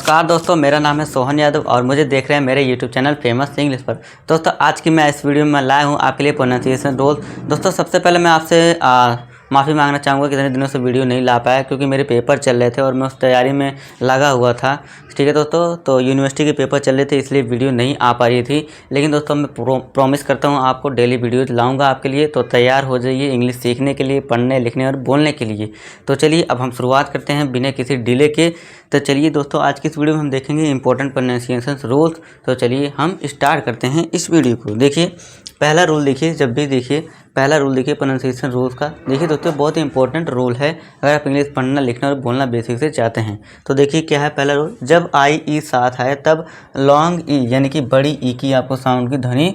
नमस्कार दोस्तों, मेरा नाम है सोहन यादव और मुझे देख रहे हैं मेरे YouTube चैनल फेमस इंग्लिश पर। दोस्तों आज की मैं इस वीडियो में लाया हूँ आपके लिए प्रोनाउंसिएशन रूल। दोस्तों सबसे पहले मैं आपसे माफ़ी मांगना चाहूँगा कि इतने दिनों से वीडियो नहीं ला पाया क्योंकि मेरे पेपर चल रहे थे और मैं उस तैयारी में लगा हुआ था। ठीक है दोस्तों, तो यूनिवर्सिटी के पेपर चल रहे थे इसलिए वीडियो नहीं आ पा रही थी। लेकिन दोस्तों मैं प्रॉमिस करता हूँ आपको डेली वीडियोज लाऊंगा आपके लिए, तो तैयार हो जाइए इंग्लिश सीखने के लिए, पढ़ने लिखने और बोलने के लिए। तो चलिए अब हम शुरुआत करते हैं बिना किसी डिले के। तो चलिए दोस्तों आज की इस वीडियो में हम देखेंगे इंपॉर्टेंट प्रोनाउंसिएशन रूल्स। तो चलिए हम स्टार्ट करते हैं इस वीडियो को। देखिए पहला रूल देखिए, जब भी देखिए पहला रूल देखिए प्रोनाउंसिएशन रूल्स का। देखिए दोस्तों बहुत ही इंपॉर्टेंट रूल है अगर आप इंग्लिश पढ़ना लिखना और बोलना बेसिक से चाहते हैं। तो देखिए क्या है पहला रूल, जब आई ई साथ आए तब लॉन्ग ई यानी कि बड़ी ई की आपको साउंड की ध्वनि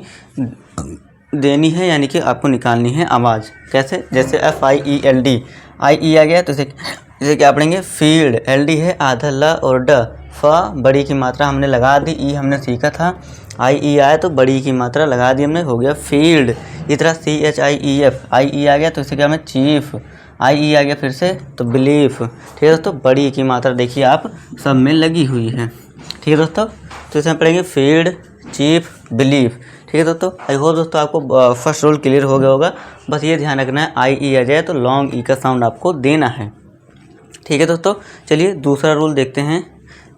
देनी है, यानी कि आपको निकालनी है आवाज़। कैसे? जैसे FIELD, आई ई आ गया तो इसे क्या पढ़ेंगे? फील्ड। LD है आधा ल और ड। फ बड़ी की मात्रा हमने लगा दी, ई हमने सीखा था। आई ई आया तो बड़ी की मात्रा लगा दी हमने, हो गया फील्ड। इस तरह CHIEF, आई ई आ गया तो इसे क्या हमने? चीफ। आई ई आ गया फिर से तो बिलीफ। ठीक है दोस्तों, बड़ी की मात्रा देखिए आप सब में लगी हुई है। ठीक है दोस्तों, तो इसे हम पढ़ेंगे फील्ड, चीफ, बिलीफ। ठीक है दोस्तों, आई होप दोस्तों आपको फर्स्ट रूल क्लियर हो गया होगा। बस ये ध्यान रखना है आई ई आ जाए तो लॉन्ग ई का साउंड आपको देना है। ठीक है दोस्तों, चलिए दूसरा रूल देखते हैं।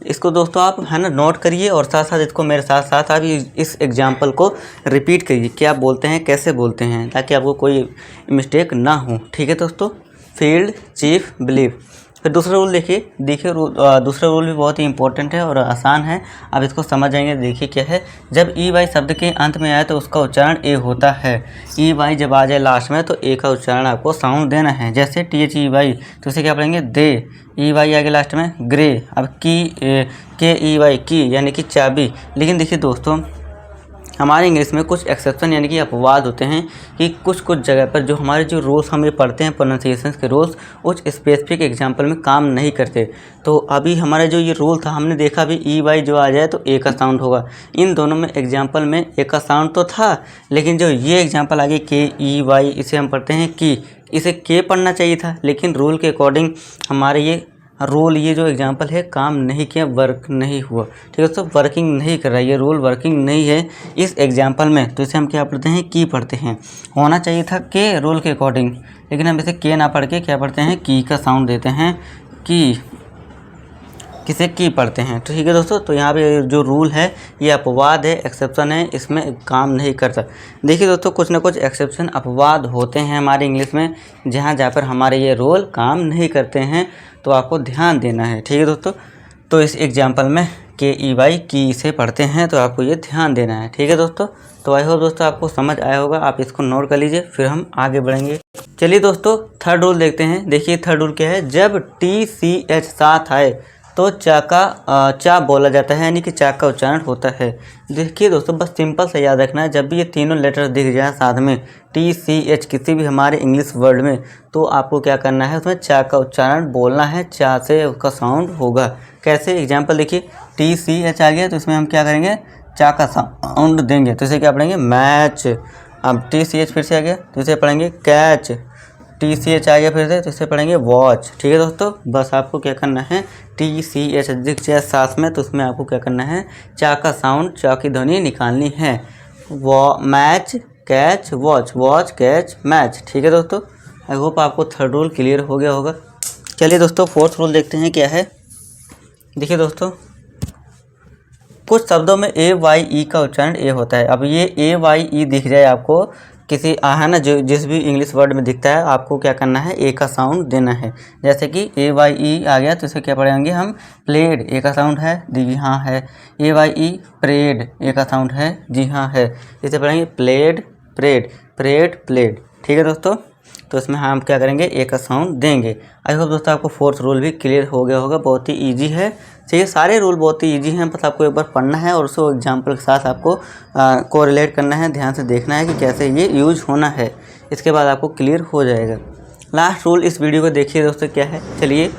इसको दोस्तों आप है ना नोट करिए और साथ साथ इसको मेरे साथ साथ आप इस एग्जाम्पल को रिपीट करिए, क्या बोलते हैं कैसे बोलते हैं, ताकि आपको कोई मिस्टेक ना हो। ठीक है दोस्तों, फील्ड, चीफ, बिलीव। फिर दूसरा रूल देखिए दूसरा रूल भी बहुत ही इंपॉर्टेंट है और आसान है, आप इसको समझ जाएंगे। देखिए क्या है, जब EY शब्द के अंत में आए तो उसका उच्चारण ए होता है। EY जब आ जाए लास्ट में तो ए का उच्चारण आपको साउंड देना है। जैसे THEY तो इसे क्या पढ़ेंगे? दे। EY आ गया लास्ट में, ग्रे। अब KEY की यानी कि चाबी। लेकिन देखिए दोस्तों हमारे इंग्लिश में कुछ एक्सेप्शन यानी कि अपवाद होते हैं कि कुछ जगह पर जो हमारे जो रूल्स हम ये पढ़ते हैं प्रोनाउंसिएशन के रूल्स, कुछ स्पेसिफिक एग्जांपल में काम नहीं करते। तो अभी हमारा जो ये रूल था हमने देखा अभी EY जो आ जाए तो ए का साउंड होगा। इन दोनों में एग्जाम्पल में ए का साउंड तो था, लेकिन जो ये एग्जाम्पल आगे KEY इसे हम पढ़ते हैं की, इसे के पढ़ना चाहिए था, लेकिन रूल के अकॉर्डिंग हमारे ये जो एग्जांपल है काम नहीं किया, वर्क नहीं हुआ। ठीक है दोस्तों, वर्किंग नहीं कर रहा है ये रूल, वर्किंग नहीं है इस एग्जांपल में, तो इसे हम क्या पढ़ते हैं? की पढ़ते हैं। होना चाहिए था के रूल के अकॉर्डिंग, लेकिन हम इसे के ना पढ़ के क्या पढ़ते हैं? की का साउंड देते हैं, की, किसे की पढ़ते हैं। तो ठीक है दोस्तों, तो यहाँ पे जो रूल है ये अपवाद है, एक्सेप्शन है, इसमें काम नहीं करता। देखिए दोस्तों कुछ ना कुछ एक्सेप्शन अपवाद होते हैं हमारे इंग्लिश में, जहाँ पर हमारे ये रूल काम नहीं करते हैं, तो आपको ध्यान देना है। ठीक है दोस्तों, तो इस एग्जाम्पल में KEY की से पढ़ते हैं तो आपको ये ध्यान देना है। ठीक है दोस्तों, तो आई होप दोस्तों आपको समझ आया होगा, आप इसको नोट कर लीजिए, फिर हम आगे बढ़ेंगे। चलिए दोस्तों थर्ड रूल देखते हैं। देखिए थर्ड रूल क्या है, जब TCH साथ आए तो चा बोला जाता है, यानी कि चा का उच्चारण होता है। देखिए दोस्तों बस सिंपल से याद रखना है, जब भी ये तीनों लेटर दिख जाए साथ में TCH किसी भी हमारे इंग्लिश वर्ड में, तो आपको क्या करना है? उसमें चा का उच्चारण बोलना है, चा से उसका साउंड होगा। कैसे? एग्जाम्पल देखिए, TCH आ गया तो इसमें हम क्या करेंगे? चा का साउंड देंगे, तो इसे क्या पढ़ेंगे? मैच। अब TCH फिर से आ गया तो इसे पढ़ेंगे कैच। TCH आ गया फिर से तो इसे पढ़ेंगे वॉच। ठीक है दोस्तों, बस आपको क्या करना है? TCH दिख जाए साथ में तो उसमें आपको क्या करना है? चा का साउंड, चा की ध्वनि निकालनी है। Match, catch, watch, watch, catch, match. ठीक है दोस्तों, आई होप आपको थर्ड रूल क्लियर हो गया होगा। चलिए दोस्तों फोर्थ रूल देखते हैं क्या है। देखिए दोस्तों कुछ शब्दों में AYE का उच्चारण ए होता है। अब ये AYE दिख जाए आपको किसी है ना, जो जिस भी इंग्लिश वर्ड में दिखता है, आपको क्या करना है? ए का साउंड देना है। जैसे कि AYE आ गया तो इसे क्या पढ़ेंगे हम? प्लेड। ए का साउंड है, जी हाँ है। AYE प्रेड, ए का साउंड है, जी हाँ है। इसे पढ़ेंगे प्लेड, प्रेड, प्रेड, प्लेड। ठीक है दोस्तों, तो इसमें हम क्या करेंगे? ए का साउंड देंगे। आई होप दोस्तों आपको फोर्थ रूल भी क्लियर हो गया होगा, बहुत ही ईजी है। ये सारे रूल बहुत ही ईजी हैं, बस आपको एक बार पढ़ना है और उसको एग्जाम्पल के साथ आपको कोरिलेट करना है, ध्यान से देखना है कि कैसे ये यूज होना है, इसके बाद आपको क्लियर हो जाएगा। लास्ट रूल इस वीडियो को देखिए दोस्तों क्या है। चलिए,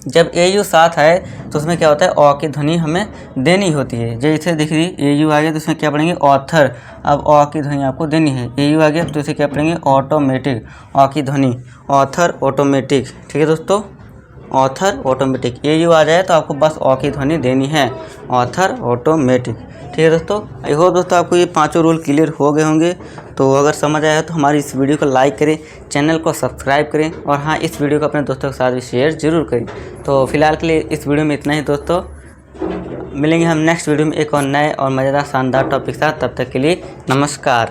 जब AU साथ आए तो उसमें क्या होता है? ऑ की ध्वनि हमें देनी होती है। जैसे दिख रही AU आ गया तो इसमें क्या पढ़ेंगे? ऑथर। अब ऑ की ध्वनि आपको देनी है। AU आ गया तो इसे क्या पढ़ेंगे? ऑटोमेटिक। ऑ की ध्वनि, ऑथर, ऑटोमेटिक। ठीक है दोस्तों, ऑथर ऑटोमेटिक, ये यू आ जाए तो आपको बस ऑ की ध्वनि देनी है, ऑथर ऑटोमेटिक। ठीक है दोस्तों, आई होप दोस्तों आपको ये पांचों रूल क्लियर हो गए होंगे। तो अगर समझ आया तो हमारी इस वीडियो को लाइक करें, चैनल को सब्सक्राइब करें और हाँ, इस वीडियो को अपने दोस्तों के साथ भी शेयर जरूर करें। तो फिलहाल के लिए इस वीडियो में इतना ही दोस्तों, मिलेंगे हम नेक्स्ट वीडियो में एक और नए और मज़ेदार शानदार टॉपिक के साथ। तब तक के लिए नमस्कार।